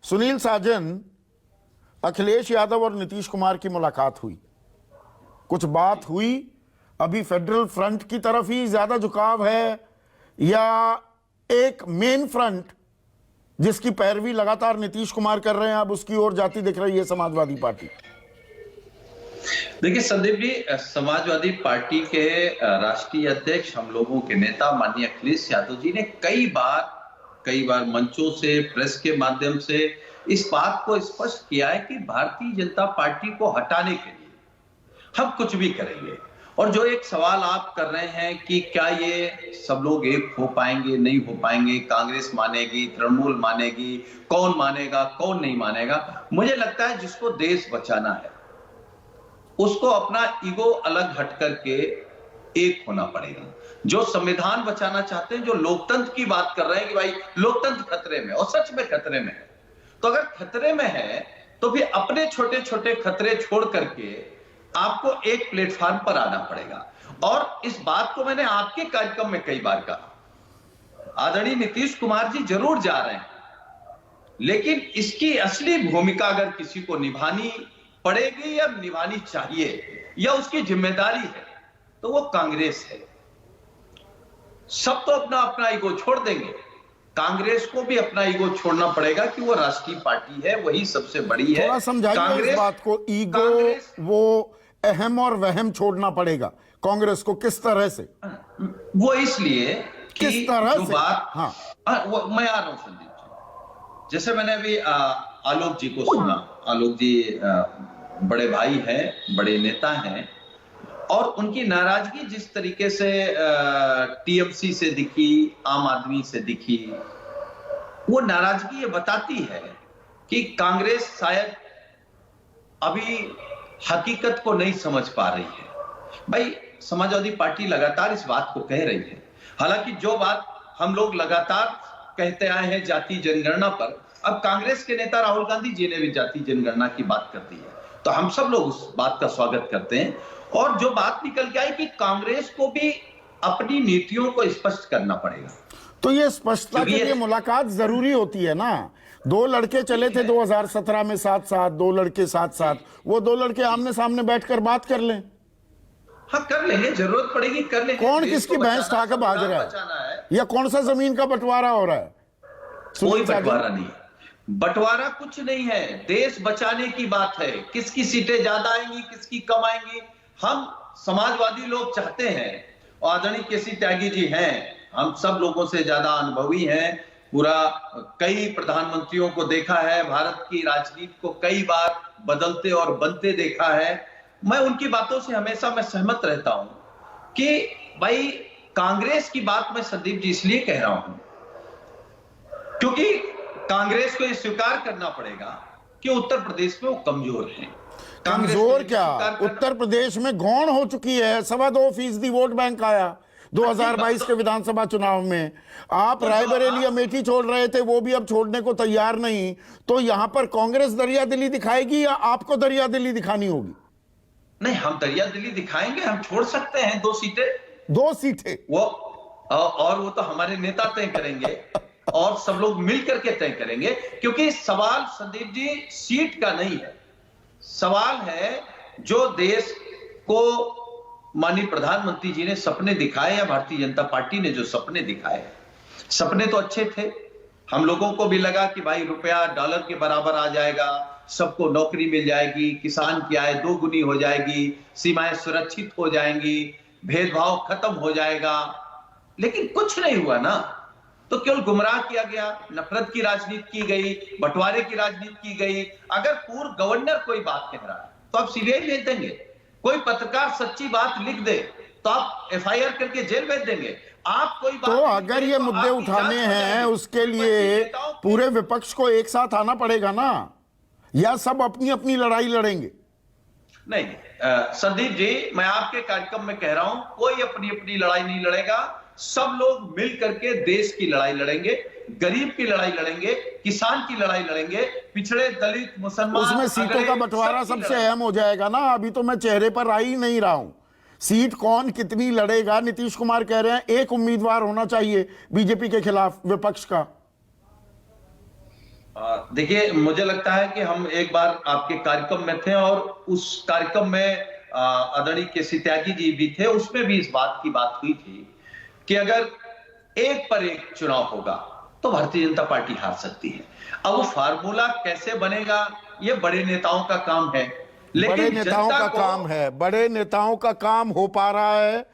सुनील साजन, अखिलेश यादव और नीतीश कुमार की मुलाकात हुई, कुछ बात हुई, अभी फेडरल फ्रंट की तरफ ही ज्यादा झुकाव है या एक मेन फ्रंट जिसकी पैरवी लगातार नीतीश कुमार कर रहे हैं अब उसकी ओर जाती दिख रही है समाजवादी पार्टी? देखिए संदीप जी, समाजवादी पार्टी के राष्ट्रीय अध्यक्ष, हम लोगों के नेता माननीय अखिलेश यादव जी ने कई बार मंचों से, प्रेस के माध्यम से इस बात को स्पष्ट किया है कि भारतीय जनता पार्टी को हटाने के लिए हम कुछ भी करेंगे। और जो एक सवाल आप कर रहे हैं कि क्या ये सब लोग एक हो पाएंगे, नहीं हो पाएंगे, कांग्रेस मानेगी, तृणमूल मानेगी, कौन मानेगा, कौन नहीं मानेगा, मुझे लगता है जिसको देश बचाना है उसको अपना ईगो अलग हट करके एक होना पड़ेगा। जो संविधान बचाना चाहते हैं, जो लोकतंत्र की बात कर रहे हैं कि भाई लोकतंत्र खतरे में, और सच में खतरे में है, तो अगर खतरे में है तो फिर अपने छोटे छोटे खतरे छोड़ करके आपको एक प्लेटफॉर्म पर आना पड़ेगा। और इस बात को मैंने आपके कार्यक्रम में कई बार कहा, आदरणीय नीतीश कुमार जी जरूर जा रहे हैं, लेकिन इसकी असली भूमिका अगर किसी को निभानी पड़ेगी या निभानी चाहिए या उसकी जिम्मेदारी है तो वो कांग्रेस है। सब तो अपना अपना ईगो छोड़ देंगे, कांग्रेस को भी अपना ईगो छोड़ना पड़ेगा कि वो राष्ट्रीय पार्टी है, वही सबसे बड़ी है। थोड़ा समझाइए इस बात को, ईगो वो अहम और वहम छोड़ना पड़ेगा कांग्रेस को, किस तरह से? वो इसलिए कि किस तरह जो से? बात, हाँ, मैं आ रहा हूं संदीप जी। जैसे मैंने अभी आलोक जी को सुना, आलोक जी बड़े भाई हैं, बड़े नेता हैं, और उनकी नाराजगी जिस तरीके से टीएमसी से दिखी, आम आदमी से दिखी, वो नाराजगी ये बताती है कि कांग्रेस शायद अभी हकीकत को नहीं समझ पा रही है। भाई समाजवादी पार्टी लगातार इस बात को कह रही है, हालांकि जो बात हम लोग लगातार कहते आए हैं जाति जनगणना पर, अब कांग्रेस के नेता राहुल गांधी जी ने भी जाति जनगणना की बात कर दी है, तो हम सब लोग उस बात का स्वागत करते हैं। और जो बात निकल के आई कि कांग्रेस को भी अपनी नीतियों को स्पष्ट करना पड़ेगा, तो ये स्पष्टता के लिए मुलाकात जरूरी होती है ना। दो लड़के चले थे 2017 में साथ साथ, दो लड़के साथ साथ, वो दो लड़के आमने सामने बैठकर बात कर लें। हाँ कर लेंगे, जरूरत पड़ेगी कर लेंगे। कौन किसकी भैंस ठाकर भाग रहा है या कौन सा जमीन का बंटवारा हो रहा है? कोई बंटवारा नहीं, बंटवारा कुछ नहीं है, देश बचाने की बात है। किसकी सीटें ज्यादा आएंगी, किसकी कम आएंगी, हम समाजवादी लोग चाहते हैं, और आदरणीय केसी त्यागी जी हैं, हम सब लोगों से ज्यादा अनुभवी हैं, पूरा कई प्रधानमंत्रियों को देखा है, भारत की राजनीति को कई बार बदलते और बनते देखा है। मैं उनकी बातों से हमेशा मैं सहमत रहता हूं कि भाई कांग्रेस की बात मैं संदीप जी इसलिए कह रहा हूं क्योंकि कांग्रेस को ये स्वीकार करना पड़ेगा कि उत्तर प्रदेश में वो कमजोर है। कमजोर क्या, उत्तर प्रदेश में गौण हो चुकी है, 2.25% वोट बैंक आया 2022 के विधानसभा चुनाव में। आप रायबरेली अमेठी छोड़ रहे थे, वो भी अब छोड़ने को तैयार नहीं, तो यहां पर कांग्रेस दरियादिली दिखाएगी या आपको दरियादिली दिखानी होगी? नहीं, हम दरियादिली दिखाएंगे, हम छोड़ सकते हैं 2 सीटें, 2 सीटें वो, और वो तो हमारे नेता तय करेंगे और सब लोग मिलकर के तय करेंगे। क्योंकि सवाल संदीप जी सीट का नहीं है, सवाल है जो देश को माननीय प्रधानमंत्री जी ने सपने दिखाए या भारतीय जनता पार्टी ने जो सपने दिखाए, सपने तो अच्छे थे। हम लोगों को भी लगा कि भाई रुपया डॉलर के बराबर आ जाएगा, सबको नौकरी मिल जाएगी, किसान की आय 2 गुनी हो जाएगी, सीमाएं सुरक्षित हो जाएंगी, भेदभाव खत्म हो जाएगा, लेकिन कुछ नहीं हुआ ना। तो केवल गुमराह किया गया, नफरत की राजनीति की गई, बंटवारे की राजनीति की गई। अगर पूर्व गवर्नर कोई बात कह रहा है तो आप सीबीआई भेज देंगे, कोई पत्रकार सच्ची बात लिख दे तो आप एफआईआर करके जेल भेज देंगे। आप कोई बात तो अगर ये मुद्दे उठाने हैं उसके लिए पूरे विपक्ष को एक साथ आना पड़ेगा ना, या सब अपनी अपनी लड़ाई लड़ेंगे? नहीं संदीप जी, मैं आपके कार्यक्रम में कह रहा हूं कोई अपनी अपनी लड़ाई नहीं लड़ेगा, सब लोग मिल करके देश की लड़ाई लड़ेंगे, गरीब की लड़ाई लड़ेंगे, किसान की लड़ाई लड़ेंगे, पिछड़े दलित मुसलमान, उसमें सीटों का बंटवारा सबसे अहम हो जाएगा ना। अभी तो मैं चेहरे पर आ ही नहीं रहा हूं, सीट कौन कितनी लड़ेगा। नीतीश कुमार कह रहे हैं एक उम्मीदवार होना चाहिए बीजेपी के खिलाफ विपक्ष का। देखिए, मुझे लगता है कि हम एक बार आपके कार्यक्रम में थे और उस कार्यक्रम में आदरणीय केसी त्यागी जी भी थे, उसमें भी इस बात की बात हुई थी कि अगर एक पर एक चुनाव होगा तो भारतीय जनता पार्टी हार सकती है। अब वो फार्मूला कैसे बनेगा, ये बड़े नेताओं का काम है, बड़े लेकिन नेताओं जनता का को काम है, बड़े नेताओं का काम हो पा रहा है